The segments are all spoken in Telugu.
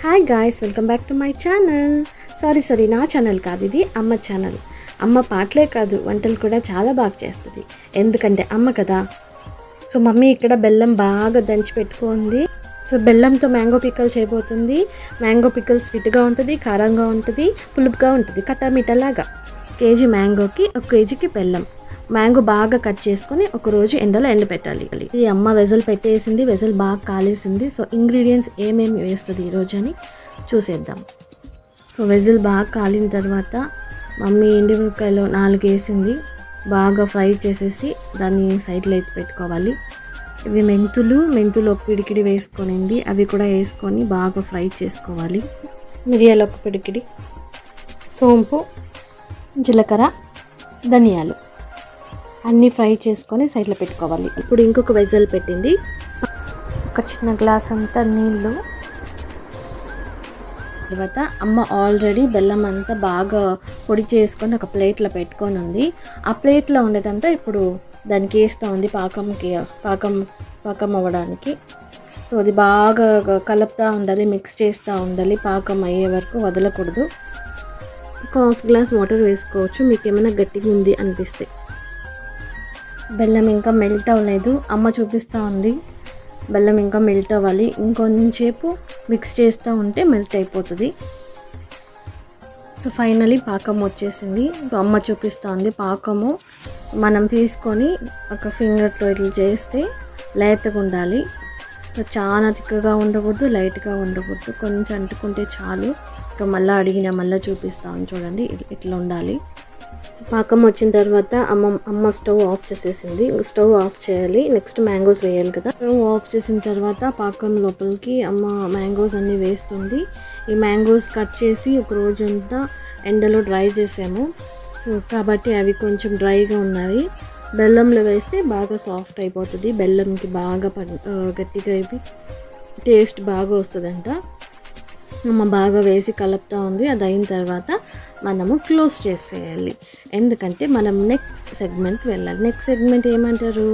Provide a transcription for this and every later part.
Hi guys, welcome back to my channel. Sorry నా ఛానల్ కాదు, ఇది అమ్మ ఛానల్. అమ్మ పాటలే కాదు వంటలు కూడా చాలా బాగా చేస్తుంది, ఎందుకంటే అమ్మ కదా. సో మమ్మీ ఇక్కడ బెల్లం బాగా దంచి పెట్టుకుంది. సో బెల్లంతో మ్యాంగో పిక్కల్ చేయబోతుంది. మ్యాంగో పిక్కల్ స్వీట్గా ఉంటుంది, కారంగా ఉంటుంది, పులుపుగా ఉంటుంది, కట్టామిట్టలాగా. కేజీ మ్యాంగోకి 1 కేజీకి బెల్లం. మ్యాంగో బాగా కట్ చేసుకొని ఒకరోజు ఎండలో ఎండబెట్టాలి. ఈ అమ్మ వెజల్ పెట్టేసింది, వెజల్ బాగా కాలేసింది. సో ఇంగ్రీడియంట్స్ ఏమేమి వేస్తుంది ఈరోజు అని చూసేద్దాం. సో వెజల్ బాగా కాలిన తర్వాత మమ్మీ ఎండుమిరపకాయలు 4 వేసింది. బాగా ఫ్రై చేసేసి దాన్ని సైడ్లో ఎత్తి పెట్టుకోవాలి. ఇవి మెంతులు ఒక పిడికిడి వేసుకొనింది, అవి కూడా వేసుకొని బాగా ఫ్రై చేసుకోవాలి. మిరియాలు 1 పిడికిడి, సోంపు, జీలకర్ర, ధనియాలు అన్నీ ఫ్రై చేసుకొని సైడ్లో పెట్టుకోవాలి. ఇప్పుడు ఇంకొక వెజల్ పెట్టింది, ఒక చిన్న గ్లాస్ అంతా నీళ్ళు. తర్వాత అమ్మ ఆల్రెడీ బెల్లం అంతా బాగా పొడి చేసుకొని ఒక ప్లేట్లో పెట్టుకొని ఉంది. ఆ ప్లేట్లో ఉండేదంతా ఇప్పుడు దానికి వేస్తూ ఉంది పాకం అవ్వడానికి. సో అది బాగా కలుపుతూ ఉండాలి, మిక్స్ చేస్తూ ఉండాలి. పాకం అయ్యే వరకు వదలకూడదు. ఒక 1/2 గ్లాస్ వాటర్ వేసుకోవచ్చు మీకు ఏమైనా గట్టిగా ఉంది అనిపిస్తే. బెల్లం ఇంకా మెల్ట్ అవ్వలేదు, అమ్మ చూపిస్తూ ఉంది. బెల్లం ఇంకా మెల్ట్ అవ్వాలి, ఇంకొంచెంసేపు మిక్స్ చేస్తూ ఉంటే మెల్ట్ అయిపోతుంది. సో ఫైనలీ పాకం వచ్చేసింది. సో అమ్మ చూపిస్తూ ఉంది. పాకము మనం తీసుకొని ఒక ఫింగర్తో ఇట్లా చేస్తే లేతగా ఉండాలి. సో చాలా తిక్కగా ఉండకూడదు, లైట్గా ఉండకూడదు, కొంచెం అంటుకుంటే చాలు. ఇంకా మళ్ళీ చూపిస్తాను చూడండి, ఇట్లా ఉండాలి. పాకం వచ్చిన తర్వాత అమ్మ స్టవ్ ఆఫ్ చేసేసింది. స్టవ్ ఆఫ్ చేయాలి, నెక్స్ట్ మ్యాంగోస్ వేయాలి కదా. స్టవ్ ఆఫ్ చేసిన తర్వాత పాకం లోపలికి అమ్మ మ్యాంగోస్ అన్నీ వేస్తుంది. ఈ మ్యాంగోస్ కట్ చేసి ఒక రోజంతా ఎండలో డ్రై చేసాము. సో కాబట్టి అవి కొంచెం డ్రైగా ఉన్నాయి. బెల్లంలో వేస్తే బాగా సాఫ్ట్ అయిపోతుంది, బెల్లంకి బాగా గట్టిగా అయిపోయి టేస్ట్ బాగా వస్తుందంట. అమ్మ బాగా వేసి కలుపుతూ ఉంది. అది అయిన తర్వాత మనము క్లోజ్ చేసేయాలి, ఎందుకంటే మనం నెక్స్ట్ సెగ్మెంట్కి వెళ్ళాలి. నెక్స్ట్ సెగ్మెంట్ ఏమంటారు,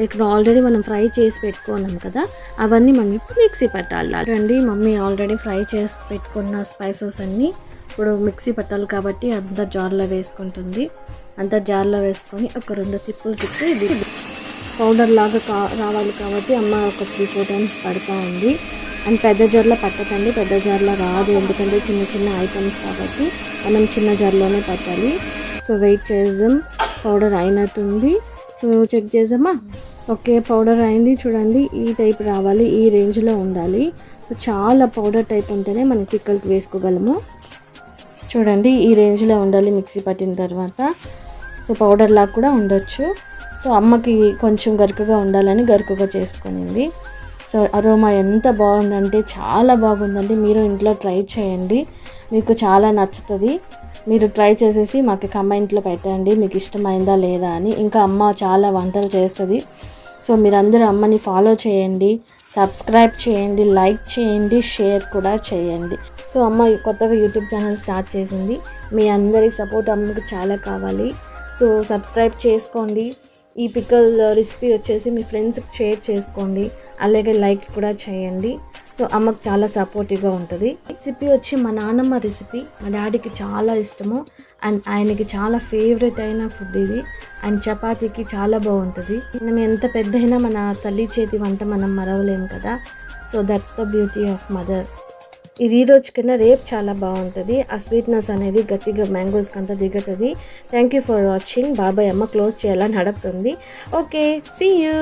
ఇక్కడ ఆల్రెడీ మనం ఫ్రై చేసి పెట్టుకున్నాం కదా, అవన్నీ మనం ఇప్పుడు మిక్సీ పట్టాలి. రండి, మమ్మీ ఆల్రెడీ ఫ్రై చేసి పెట్టుకున్న స్పైసెస్ అన్నీ ఇప్పుడు మిక్సీ పట్టాలి కాబట్టి అంతా జార్లో వేసుకుంటుంది. అంతా జార్లో వేసుకొని ఒక 2 తిప్పులు తిప్పి ఇది పౌడర్ లాగా రావాలి కాబట్టి అమ్మ ఒక 3-4 టైమ్స్ పడుతూ ఉంది. అండ్ పెద్ద జార్లో పట్టకండి, పెద్ద జార్లో రాదు, ఎందుకంటే చిన్న ఐటమ్స్ కాబట్టి మనం చిన్న జార్లోనే పట్టాలి. సో వెయిట్ చేద్దాం, పౌడర్ అయినట్టుంది. సో చెక్ చేద్దామా. ఓకే, పౌడర్ అయింది. చూడండి, ఈ టైప్ రావాలి, ఈ రేంజ్లో ఉండాలి. సో చాలా పౌడర్ టైప్ ఉంటేనే మనం పిక్కల్కి వేసుకోగలము. చూడండి, ఈ రేంజ్లో ఉండాలి మిక్సీ పట్టిన తర్వాత. సో పౌడర్ లాగా కూడా ఉండొచ్చు. సో అమ్మకి కొంచెం గరుకుగా ఉండాలని గరుకుగా చేసుకునింది. సో అరోమా ఎంత బాగుందంటే చాలా బాగుందండి. మీరు ఇంట్లో ట్రై చేయండి, మీకు చాలా నచ్చుతుంది. మీరు ట్రై చేసేసి మాకు కమెంట్లో పెట్టండి మీకు ఇష్టమైందా లేదా అని. ఇంకా అమ్మ చాలా వంటలు చేస్తుంది. సో మీరందరూ అమ్మని ఫాలో చేయండి, సబ్స్క్రైబ్ చేయండి, లైక్ చేయండి, షేర్ కూడా చేయండి. సో అమ్మ కొత్తగా యూట్యూబ్ ఛానల్ స్టార్ట్ చేసింది. మీ అందరి సపోర్ట్ అమ్మకి చాలా కావాలి. సో సబ్స్క్రైబ్ చేసుకోండి. ఈ పిక్కల్ రెసిపీ వచ్చేసి మీ ఫ్రెండ్స్కి షేర్ చేసుకోండి, అలాగే లైక్ కూడా చేయండి. సో అమ్మకు చాలా సపోర్టివ్గా ఉంటుంది. రెసిపీ వచ్చి మా నాన్నమ్మ రెసిపీ, మా డాడీకి చాలా ఇష్టము అండ్ ఆయనకి చాలా ఫేవరెట్ అయిన ఫుడ్ ఇది. అండ్ చపాతీకి చాలా బాగుంటుంది. మనం ఎంత పెద్ద అయినా మన తల్లి చేతి వంట మనం మరవలేము కదా. So that's the beauty of mother. ఇది ఈ రోజు కన్నా రేపు చాలా బాగుంటుంది. ఆ స్వీట్నెస్ అనేది గట్టిగా మ్యాంగోస్కి అంతా దిగుతుంది. Thank you for watching. బాబాయ్ అమ్మ క్లోజ్ చేయాలని అడుగుతుంది. Okay, see you.